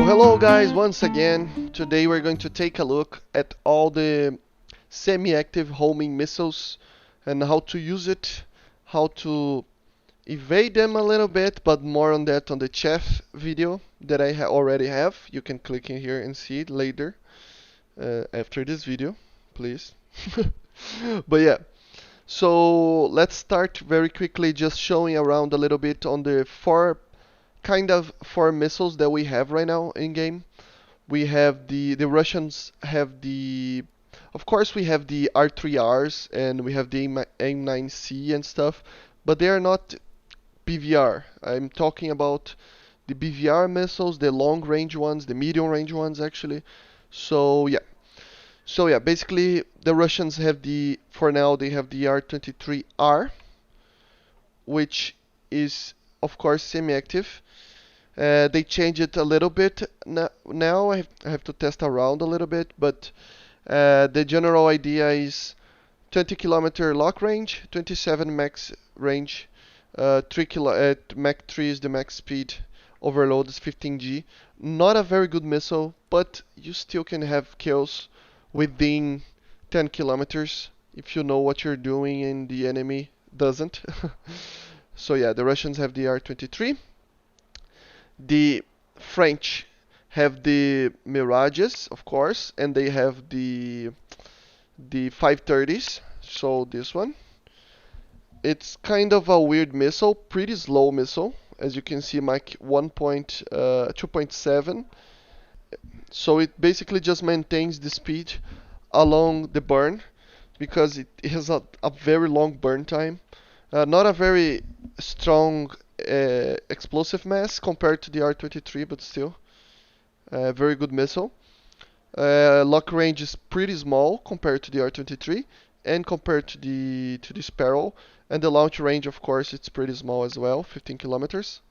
Hello guys, once again. Today we're going to take a look at all the semi-active homing missiles and how to use it, how to evade them a little bit, but more on that on the chef video that I already have. You can click in here and see it later after this video, please. But yeah, so let's start very quickly just showing around a little bit on the four missiles that we have right now in game. We have the Russians have the, of course we have the R3R's and we have the AIM-7's and stuff, but they are not BVR. I'm talking about the BVR missiles, the long range ones, the medium range ones actually. So yeah, basically the Russians have for now they have the R23R, which is of course semi-active. They changed it a little bit now. I have to test around a little bit, but the general idea is 20 kilometer lock range, 27 max range, Mach 3 is the max speed, overload is 15G. Not a very good missile, but you still can have kills within 10 kilometers if you know what you're doing and the enemy doesn't. So yeah, the Russians have the R23. The French have the Mirages, of course, and they have the 530s. So this one, it's kind of a weird missile, pretty slow missile, as you can see, Mach 2.7. So it basically just maintains the speed along the burn because it has a very long burn time. Not a very strong explosive mass compared to the R23, but still very good missile. Lock range is pretty small compared to the R23 and compared to the Sparrow, and the launch range, of course, it's pretty small as well, 15 kilometers.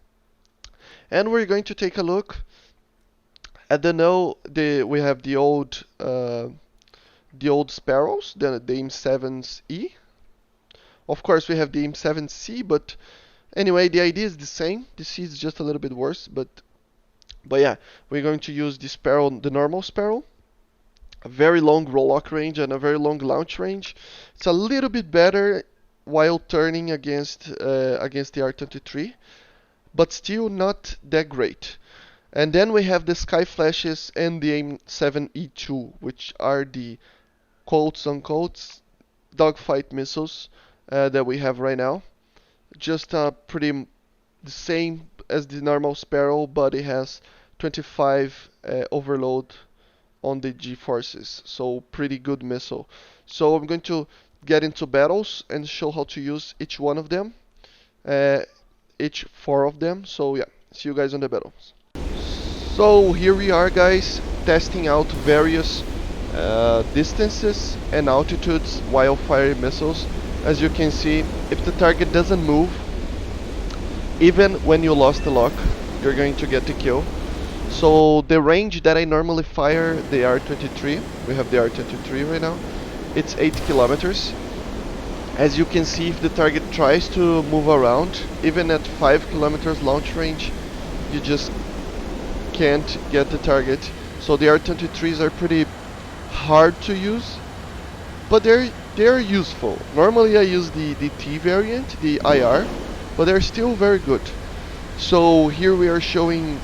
And we're going to take a look at we have the old Sparrows, the AIM-7's E. Of course, we have the AIM-7's C, but anyway, the idea is the same. The C is just a little bit worse, but yeah, we're going to use the Sparrow, the normal Sparrow. A very long roll-lock range and a very long launch range. It's a little bit better while turning against the R23, but still not that great. And then we have the Skyflashes and the AIM-7E2, which are the quotes-unquote dogfight missiles that we have right now. Just pretty the same as the normal Sparrow, but it has 25 overload on the G-forces, so pretty good missile. So I'm going to get into battles and show how to use each one of them, each four of them. So yeah, see you guys on the battles. So here we are, guys, testing out various distances and altitudes while firing missiles. As you can see, if the target doesn't move, even when you lost the lock, you're going to get the kill. So the range that I normally fire the R23, we have the R23 right now, it's 8 kilometers. As you can see, if the target tries to move around, even at 5 kilometers launch range, you just can't get the target. So the R23s are pretty hard to use, but they're useful. Normally I use the T variant, the IR, but they're still very good. So here we are showing,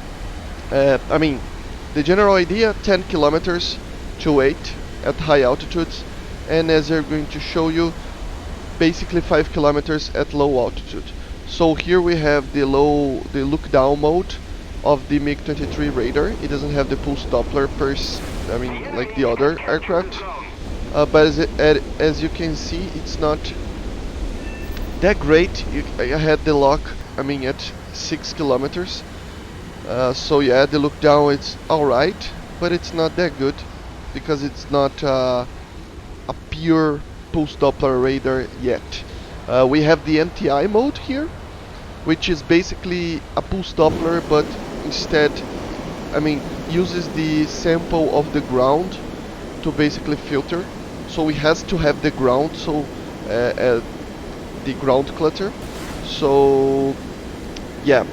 the general idea, 10 kilometers to 8 at high altitudes, and as they're going to show you, basically 5 kilometers at low altitude. So here we have the look down mode of the MiG-23 radar. It doesn't have the pulse Doppler like the other aircraft. But as you can see, it's not that great. I had the lock, at 6 kilometers. So yeah, the look down it's alright, but it's not that good because it's not a pure pulse Doppler radar yet. We have the MTI mode here, which is basically a pulse Doppler, but instead, uses the sample of the ground to basically filter. So it has to have the ground, so the ground clutter. So yeah,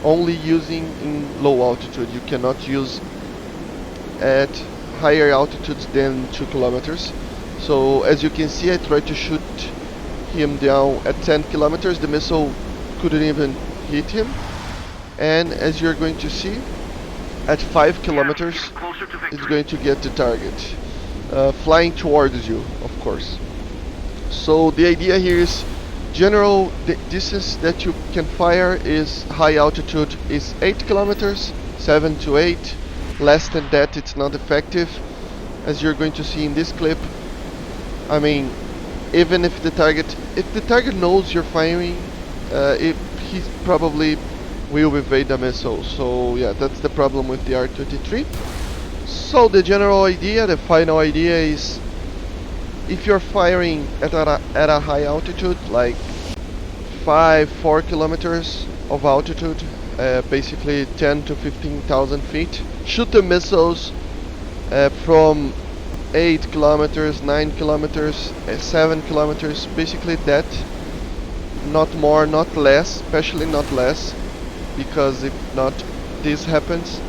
only using in low altitude. You cannot use at higher altitudes than 2 kilometers. So as you can see, I tried to shoot him down at 10 kilometers. The missile couldn't even hit him. And as you're going to see, at 5 kilometers, it's going to get the target, flying towards you, of course. So the idea here is general distance that you can fire is high altitude is 8 kilometers, 7 to 8. Less than that, it's not effective. As you're going to see in this clip, I mean, even if the target knows you're firing, he probably will evade the missile. So yeah, that's the problem with the R23. So the general idea, the final idea is, if you're firing at a high altitude, like 4 kilometers of altitude, basically 10 to 15,000 feet, shoot the missiles from 8 kilometers, 9 kilometers, 7 kilometers, basically that, not more, not less, especially not less, because if not, this happens.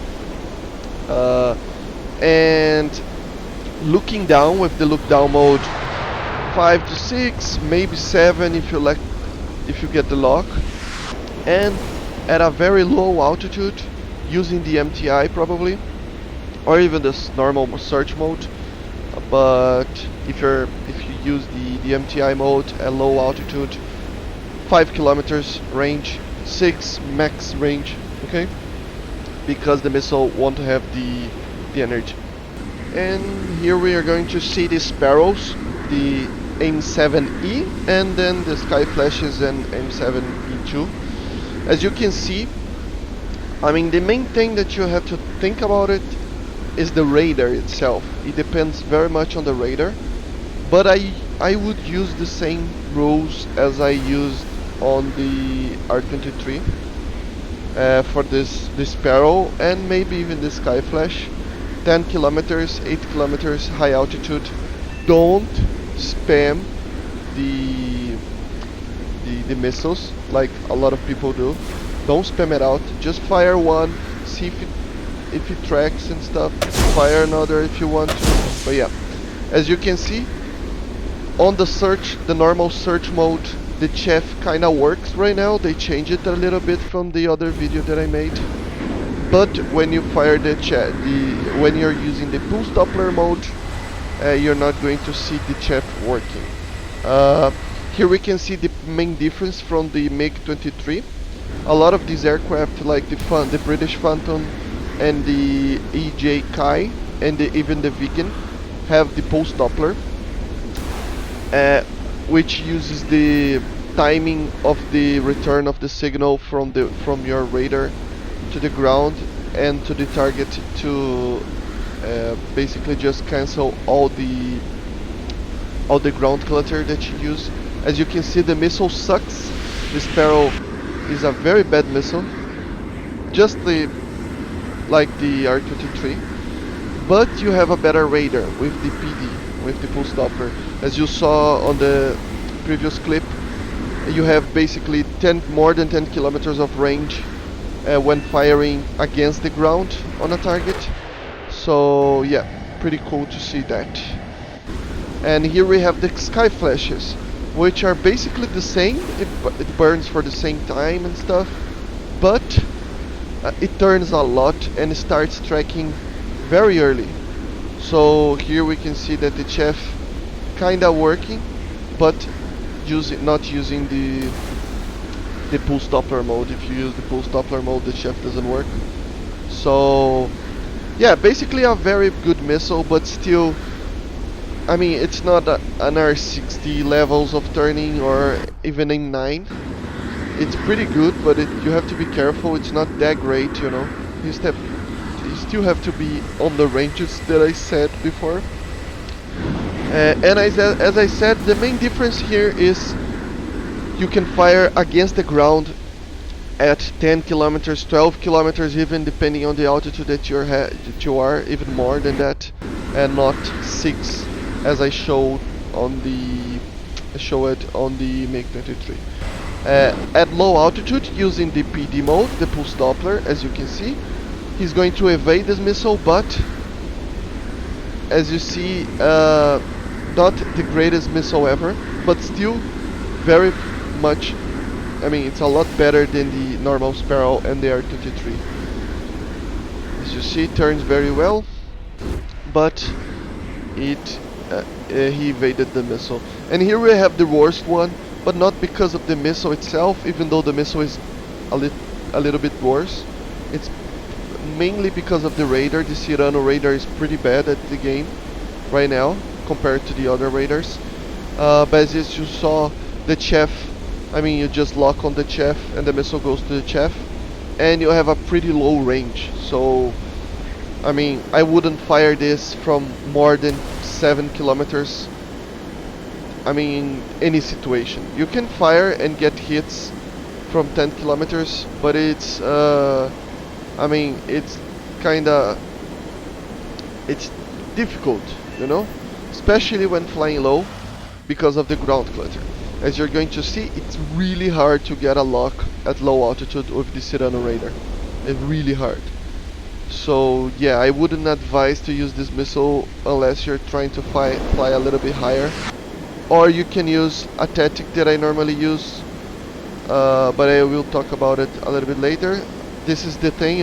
And looking down with the look down mode, 5 to 6, maybe 7 if you get the lock, and at a very low altitude using the MTI probably, or even this normal search mode. But if you use the MTI mode at low altitude, 5 kilometers range, 6 max range, okay, because the missile won't have the energy. And here we are going to see the Sparrows, the AIM-7E, and then the Skyflashes and AIM-7E2. As you can see, I mean, the main thing that you have to think about it is the radar itself. It depends very much on the radar, but I would use the same rules as I used on the R23 for this Sparrow, and maybe even the Skyflash. 10 kilometers, 8 kilometers, high altitude. Don't spam the missiles like a lot of people do. Don't spam it out. Just fire one, see if it tracks and stuff. Fire another if you want to. But yeah, as you can see, on the normal search mode, the chef kinda works right now. They changed it a little bit from the other video that I made. But when you fire when you're using the pulse Doppler mode, you're not going to see the chef working. Here we can see the main difference from the MiG-23. A lot of these aircraft, like the British Phantom and the EJ Kai and even the Viking, have the pulse Doppler, which uses the timing of the return of the signal from your radar to the ground and to the target to basically just cancel all the ground clutter that you use. As you can see, the missile sucks. The Sparrow is a very bad missile, just like the R23, but you have a better radar with the PD, with the pulse Doppler. As you saw on the previous clip, you have basically more than 10 kilometers of range when firing against the ground on a target. So yeah, pretty cool to see that. And here we have the Skyflashes, which are basically the same. It burns for the same time and stuff, but it turns a lot and starts tracking very early. So here we can see that the chef kinda working, but not using the pulse Doppler mode. If you use the pulse Doppler mode, the chef doesn't work. So yeah, basically a very good missile, but still, I mean, it's not an R60 levels of turning or even a 9. It's pretty good, but you have to be careful. It's not that great, you know. You still have to be on the ranges that I said before. And as I said, the main difference here is you can fire against the ground at 10 kilometers, 12 kilometers, even depending on the altitude that you are, even more than that, and not 6 as I showed on the MiG-23. at low altitude using the PD mode, the pulse Doppler, as you can see. He's going to evade this missile, but as you see, not the greatest missile ever, but still very much, I mean, it's a lot better than the normal Sparrow and the R23. As you see, it turns very well, but he evaded the missile. And here we have the worst one, but not because of the missile itself, even though the missile is a little bit worse. It's mainly because of the radar. The Cyrano radar is pretty bad at the game right now compared to the other radars. But as you saw, the chaff, I mean, you just lock on the chaff and the missile goes to the chaff, and you have a pretty low range. So I mean, I wouldn't fire this from more than 7 kilometers. I mean, any situation. You can fire and get hits from 10 kilometers, but it's, I mean, it's kinda, it's difficult, you know? Especially when flying low, because of the ground clutter. As you're going to see, it's really hard to get a lock at low altitude with the Cyrano radar. It's really hard. So yeah, I wouldn't advise to use this missile unless you're trying to fly a little bit higher. Or you can use a tactic that I normally use, but I will talk about it a little bit later. This is the thing,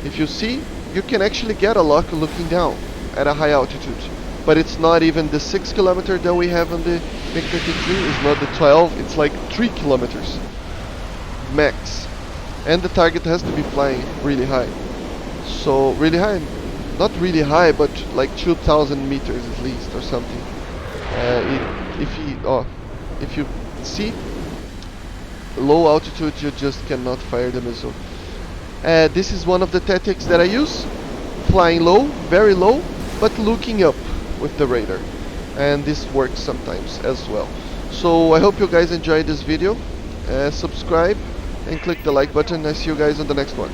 if you see, you can actually get a lock looking down at a high altitude. But it's not even the 6 kilometer that we have on the MiG-23, it's not the 12, it's like 3 kilometers max. And the target has to be flying really high. So really high, not really high, but like 2,000 meters at least or something. If you see low altitude, you just cannot fire the missile. This is one of the tactics that I use, flying low, very low, but looking up with the radar, and this works sometimes as well. So I hope you guys enjoyed this video. Subscribe and click the like button. I see you guys on the next one.